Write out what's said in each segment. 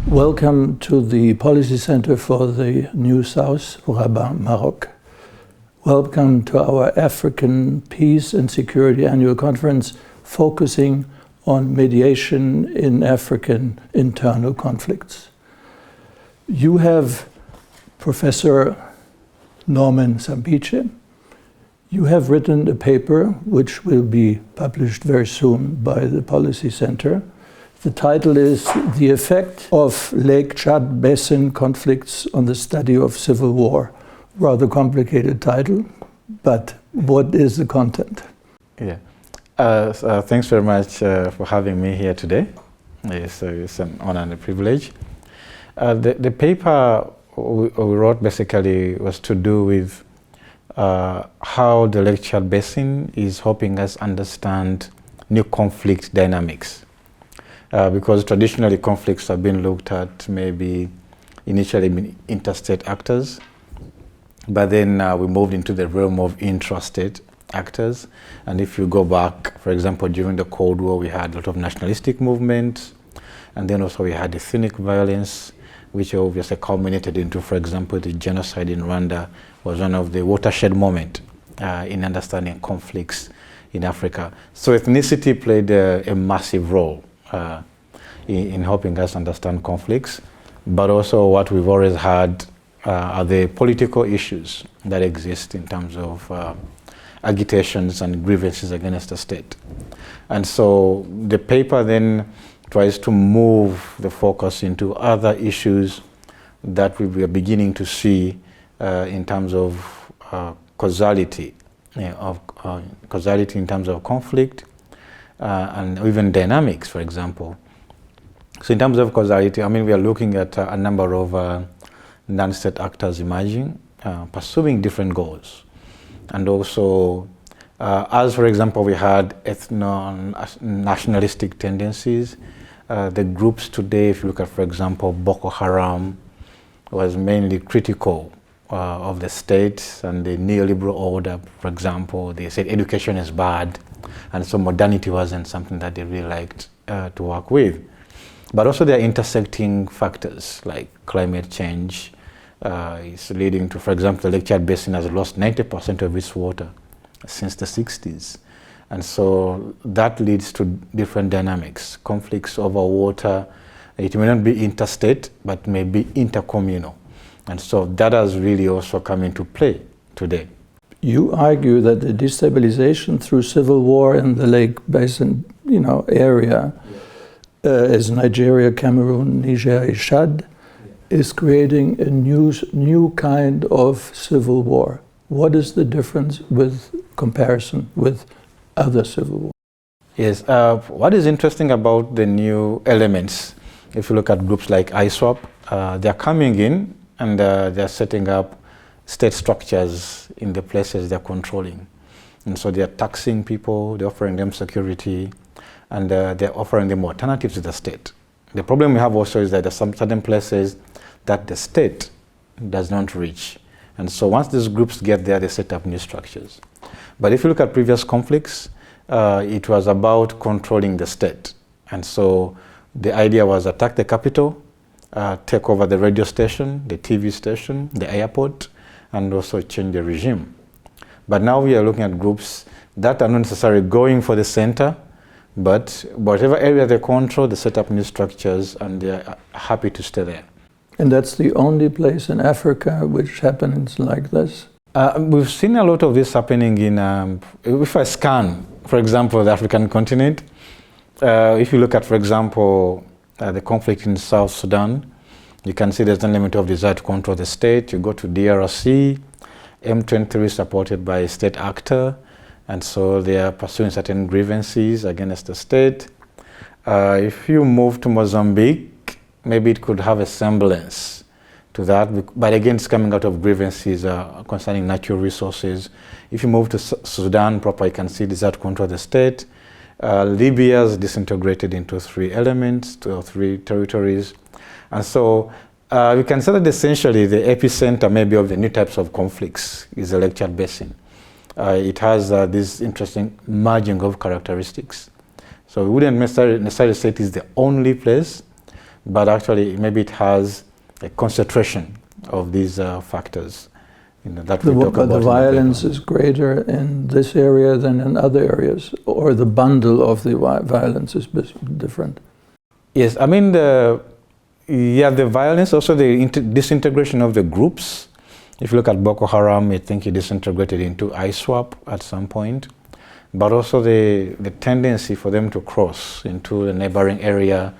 Welcome to the Policy Center for the New South, Rabat, Maroc. Welcome to our African Peace and Security Annual Conference focusing on mediation in African internal conflicts. You have Professor Norman Sempijja. You have written a paper which will be published very soon by the Policy Center. The title is The Effect of Lake Chad Basin Conflicts on the Study of Civil War. Rather complicated title, but what is the content? Yeah. Thanks very much for having me here today. It's an honor and a privilege. The paper we wrote basically was to do with how the Lake Chad Basin is helping us understand new conflict dynamics. Because traditionally conflicts have been looked at maybe initially interstate actors, but then we moved into the realm of intrastate actors. And if you go back, for example, during the Cold War, we had a lot of nationalistic movements, and then also we had ethnic violence, which obviously culminated into, for example, the genocide in Rwanda was one of the watershed moments in understanding conflicts in Africa. So ethnicity played a massive role in helping us understand conflicts, but also what we've always had are the political issues that exist in terms of agitations and grievances against the state. And so the paper then tries to move the focus into other issues that we are beginning to see in terms of causality, causality in terms of conflict, and even dynamics, for example. So in terms of causality, I mean, we are looking at a number of non-state actors emerging, pursuing different goals. And also, as for example, we had ethno-nationalistic tendencies. The groups today, if you look at, for example, Boko Haram, was mainly critical of the state and the neoliberal order. For example, they said education is bad, and so modernity wasn't something that they really liked to work with. But also there are intersecting factors like climate change is leading to, for example, the Lake Chad Basin has lost 90% of its water since the 60s. And so that leads to different dynamics, conflicts over water. It may not be interstate, but may be intercommunal. And so that has really also come into play today. You argue that the destabilization through civil war in the Lake Basin, area, as Nigeria, Cameroon, Niger, Chad, is creating a new kind of civil war. What is the difference with comparison with other civil wars? Yes, what is interesting about the new elements, if you look at groups like ISWAP, they're coming in and they're setting up state structures in the places they're controlling. And so they're taxing people, they're offering them security, and they're offering them alternatives to the state. The problem we have also is that there's some certain places that the state does not reach. And so once these groups get there, they set up new structures. But if you look at previous conflicts, it was about controlling the state. And so the idea was attack the capital, take over the radio station, the TV station, the airport, and also change the regime. But now we are looking at groups that are not necessarily going for the center, but whatever area they control, they set up new structures and they're happy to stay there. And that's the only place in Africa which happens like this? We've seen a lot of this happening in, if I scan, for example, the African continent, if you look at, for example, the conflict in South Sudan, you can see there's an element of desire to control the state. You go to DRC, M23 supported by a state actor, and so they are pursuing certain grievances against the state. If you move to Mozambique, maybe it could have a semblance to that, but again, it's coming out of grievances concerning natural resources. If you move to Sudan proper, you can see desire to control the state. Libya is disintegrated into three elements, or three territories. And so we can say that essentially the epicenter maybe of the new types of conflicts is the Lake Chad Basin. It has this interesting merging of characteristics. So we wouldn't necessarily say it is the only place, but actually maybe it has a concentration of these factors. That we talk about. The violence is greater in this area than in other areas, or the bundle of the violence is different? Yes, I mean, the violence, also the disintegration of the groups. If you look at Boko Haram, I think it disintegrated into ISWAP at some point, but also the tendency for them to cross into the neighboring area,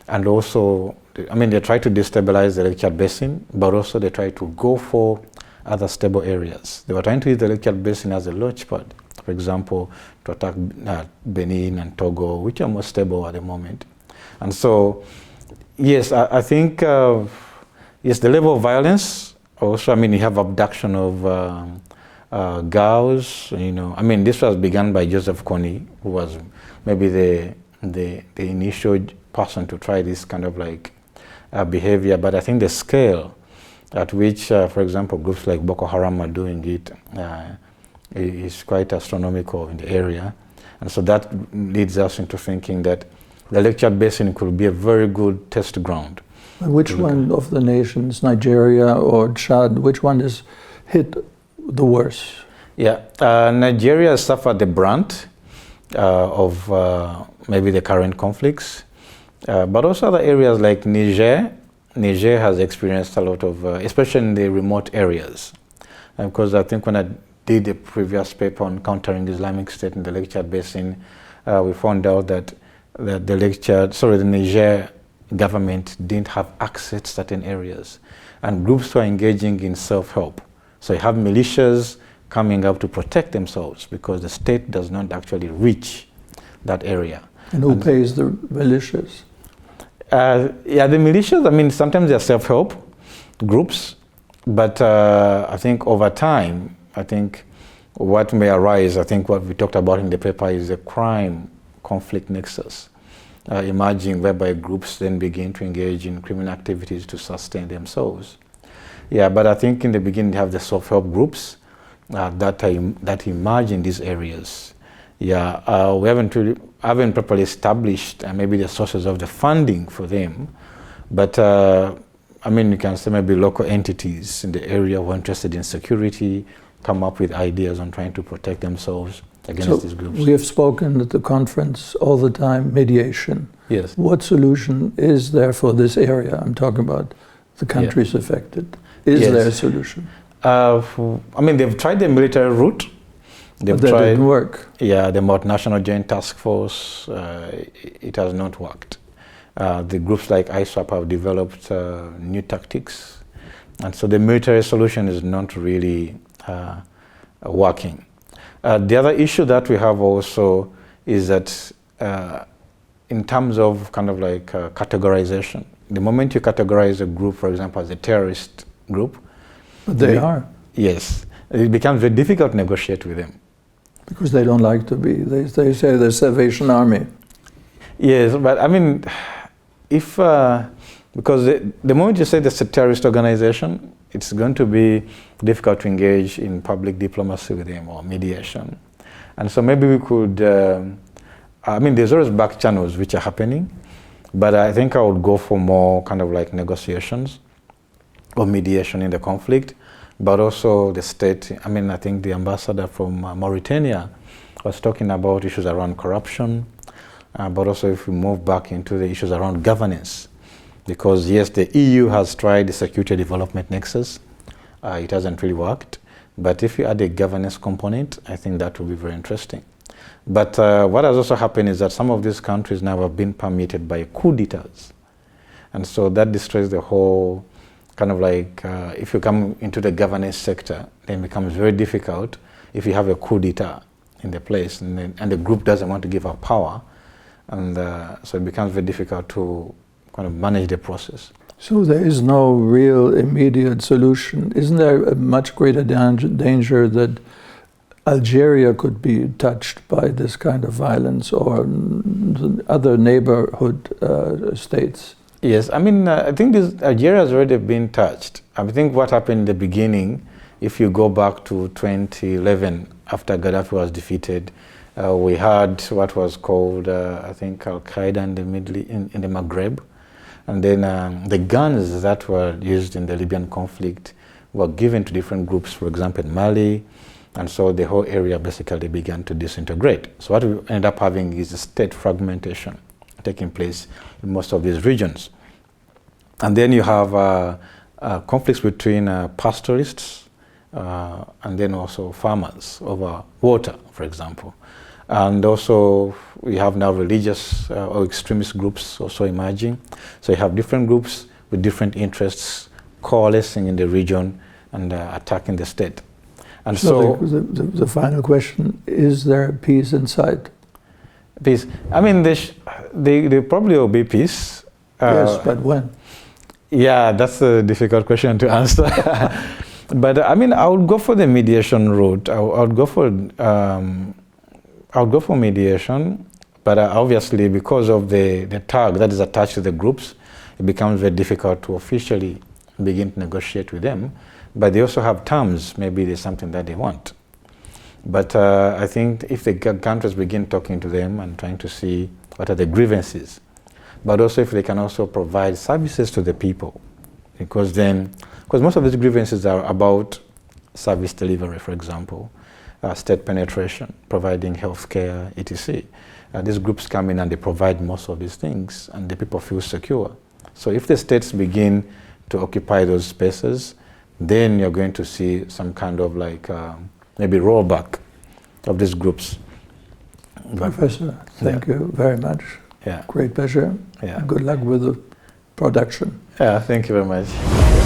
and also, I mean, they try to destabilize the Lake Chad Basin, but also they try to go for other stable areas. They were trying to use the Lake Chad Basin as a launchpad, for example, to attack Benin and Togo, which are more stable at the moment. And so, yes, I think, yes, the level of violence, also, I mean, you have abduction of girls, I mean, this was begun by Joseph Kony, who was maybe the initial person to try this kind of like behavior, but I think the scale at which, for example, groups like Boko Haram are doing it is quite astronomical in the area. And so that leads us into thinking that the Lake Chad Basin could be a very good test ground. Which one of the nations, Nigeria or Chad, which one is hit the worst? Yeah, Nigeria has suffered the brunt of maybe the current conflicts, but also other areas like Niger. Niger has experienced a lot of, especially in the remote areas. Because I think when I did the previous paper on countering Islamic State in the Lake Chad Basin, we found out that the Niger government didn't have access to certain areas. And groups were engaging in self-help. So you have militias coming up to protect themselves because the state does not actually reach that area. And who pays the militias? The militias, I mean, sometimes they're self-help groups, but I think over time, I think what may arise, I think what we talked about in the paper is a crime conflict nexus emerging, whereby groups then begin to engage in criminal activities to sustain themselves. Yeah, but I think in the beginning you have the self-help groups that emerge in these areas. Yeah, we haven't properly established maybe the sources of the funding for them, but I mean, you can say maybe local entities in the area who are interested in security come up with ideas on trying to protect themselves against these groups. We have spoken at the conference all the time, mediation. Yes. What solution is there for this area? I'm talking about the countries affected. Is there a solution? I mean, they've tried the military route. But that didn't work. Yeah, the Multinational Joint Task Force, it has not worked. The groups like ISWAP have developed new tactics, and so the military solution is not really working. The other issue that we have also is that in terms of kind of like categorization, the moment you categorize a group, for example, as a terrorist group, but they are. Yes, it becomes very difficult to negotiate with them. Because they don't like to be, they say they're Salvation Army. Yes, but I mean, if, because the moment you say there's a terrorist organization, it's going to be difficult to engage in public diplomacy with them or mediation. And so maybe we could, I mean, there's always back channels which are happening, but I think I would go for more kind of like negotiations or mediation in the conflict. But also the state, I mean, I think the ambassador from Mauritania was talking about issues around corruption, but also if we move back into the issues around governance, because yes, the EU has tried the security development nexus, it hasn't really worked, but if you add a governance component, I think that will be very interesting. But what has also happened is that some of these countries now have been permeated by coup d'etats, and so that destroys the whole kind of like, if you come into the governance sector, then it becomes very difficult if you have a coup d'etat in the place and the group doesn't want to give up power. And so it becomes very difficult to kind of manage the process. So there is no real immediate solution. Isn't there a much greater danger that Algeria could be touched by this kind of violence, or other neighborhood states? Yes, I mean, I think Algeria has already been touched. I think what happened in the beginning, if you go back to 2011, after Gaddafi was defeated, we had what was called, I think, Al-Qaeda in the Maghreb, And then the guns that were used in the Libyan conflict were given to different groups, for example, in Mali, and so the whole area basically began to disintegrate. So what we end up having is a state fragmentation taking place in most of these regions. And then you have conflicts between pastoralists and then also farmers over water, for example. And also we have now religious or extremist groups also emerging. So you have different groups with different interests coalescing in the region and attacking the state. And so the final question, is there peace in sight? Peace. I mean, there probably will be peace. Yes, but when? Yeah, that's a difficult question to answer. But I mean, I would go for the mediation route. I would go for mediation, but obviously because of the tag that is attached to the groups, it becomes very difficult to officially begin to negotiate with them. But they also have terms. Maybe there's something that they want. But I think if the countries begin talking to them and trying to see what are the grievances, but also if they can also provide services to the people, because most of these grievances are about service delivery, for example, state penetration, providing healthcare, etc. These groups come in and they provide most of these things, and the people feel secure. So if the states begin to occupy those spaces, then you're going to see some kind of like maybe rollback of these groups. Professor, thank you very much. Yeah. Great pleasure. Yeah. Good luck with the production. Yeah, thank you very much.